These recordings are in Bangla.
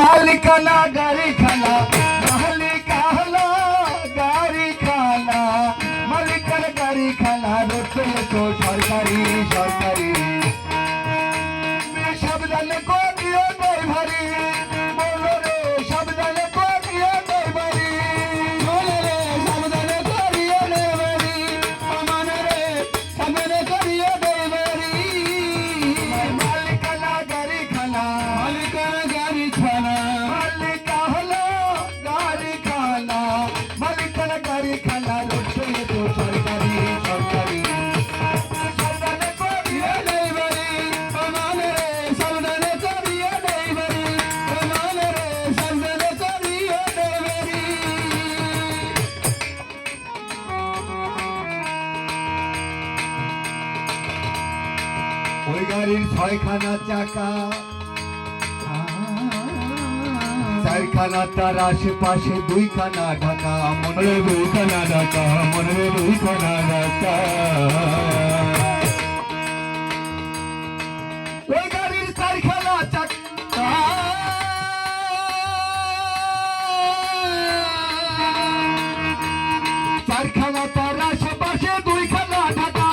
মালিকানা গাড়ি খানা মালিকানা গাড়ি খানা মালিকানা গাড়ি খানা রোডে তো সরকারি সরকারি সাবধানে করিও ড্রাইভারি বলো রে সাবধানে করিও ড্রাইভারি বলো রে সাবধানে করিও ড্রাইভারি আমানে রে সাবধানে করিও ড্রাইভারি মালিকানা গাড়ি খানা মালিকানা গাড়ি খানা মালিকানা গাড়ি খানা মালিকানা গাড়ি খানা রোডে তো সরকারি সরকারি ওই গাড়ির ছয়খানা চাকা চারখানা তার আশেপাশে দুইখানা ঢাকা মনে দুইখানা ঢাকা মনে দুইখানা ঢাকা ওই গাড়ির চারখানা চাকা চারখানা তার আশেপাশে দুইখানা ঢাকা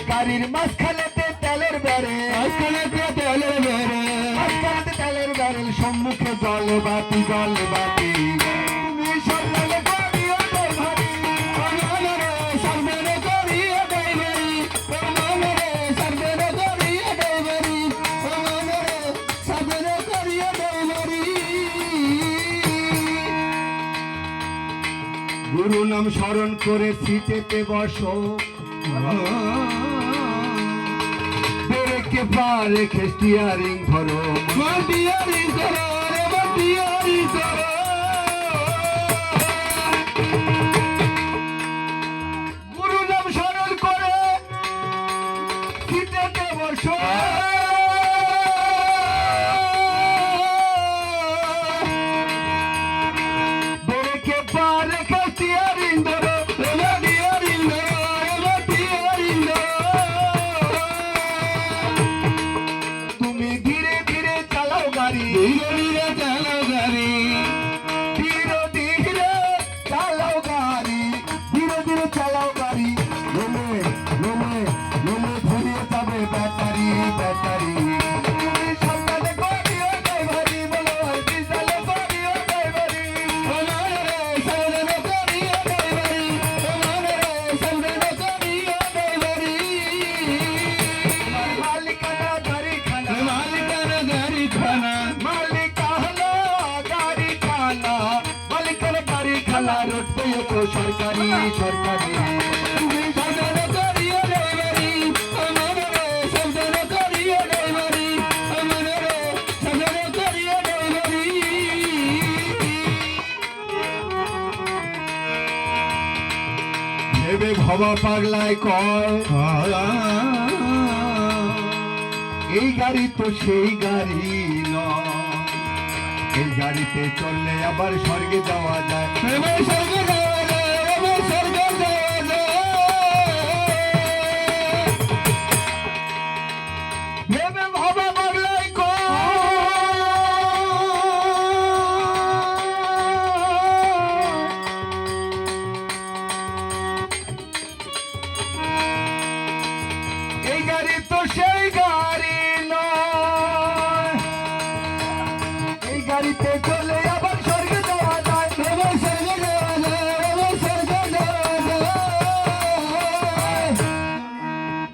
গাড়ির মাঝখানেতে তেলের ব্যারেল তেলের ব্যারেল সম্মুখে জল বাতি তুমি সাবধানে করিও ড্রাইভারি আমানে রে সাবধানে করিও ড্রাইভারি আমানে রে সাবধানে করিও ড্রাইভারি আমানে রে সাবধানে করিও ড্রাইভারি গুরু নাম স্মরণ করে সিটেতে বসো ব্রেকে পা রেখে স্টিয়ারিং ধরো স্টিয়ারিং ধরো স্টিয়ারিং ধরো গুরু নাম স্মরণ করে সিটেতে বসো ব্রেকে পা রেখে স্টিয়ারিং ধরো চালাও গাড়ি লোমে ঘুরিয়ে যাবে ব্যাটারি ব্যাটারি সাবধানে করিও ড্রাইভারি বলো ডিজেলে করিও ড্রাইভারি আমানে রে সাবধানে করিও ড্রাইভারি আমানে রে সাবধানে করিও ড্রাইভারি মালিকানা গাড়ি খানা মালিকানা গাড়ি খানা মালিকানা গাড়ি খানা মালিকানা গাড়ি খানা রোডে তো সরকারি সরকারি তুমি সাবধানে করিও ড্রাইভারি আমানে রে সাবধানে করিও ড্রাইভারি আমানে রে সাবধানে করিও ড্রাইভারি ভেবে ভবা পাগলায় কয় এই গাড়ি তো সেই গাড়ি নয় এই গাড়িতে চললে আবার স্বর্গে যাওয়া যায় স্বর্গে যাওয়া যায় স্বর্গে যাওয়া যায় ভেবে ভাবা পাগলায় এই গাড়ি তো সেই গাড়ি নয় এই গাড়িতে চলে আবার স্বর্গে যাওয়া যায় স্বর্গে যাওয়া যায় স্বর্গে যাওয়া যায়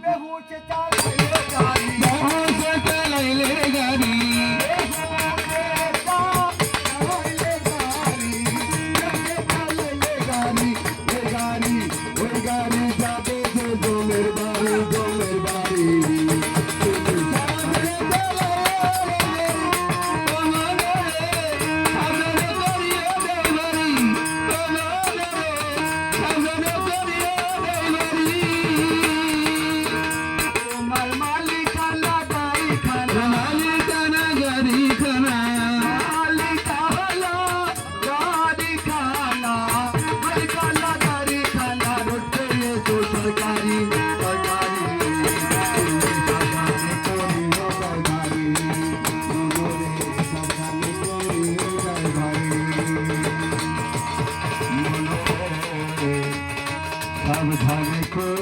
বেহুশে চালাইলে গাড়ি বেহুশে চালাইলে গাড়ি ওই গাড়ি যাবে যে জমের বাড়ি সাবধানে করে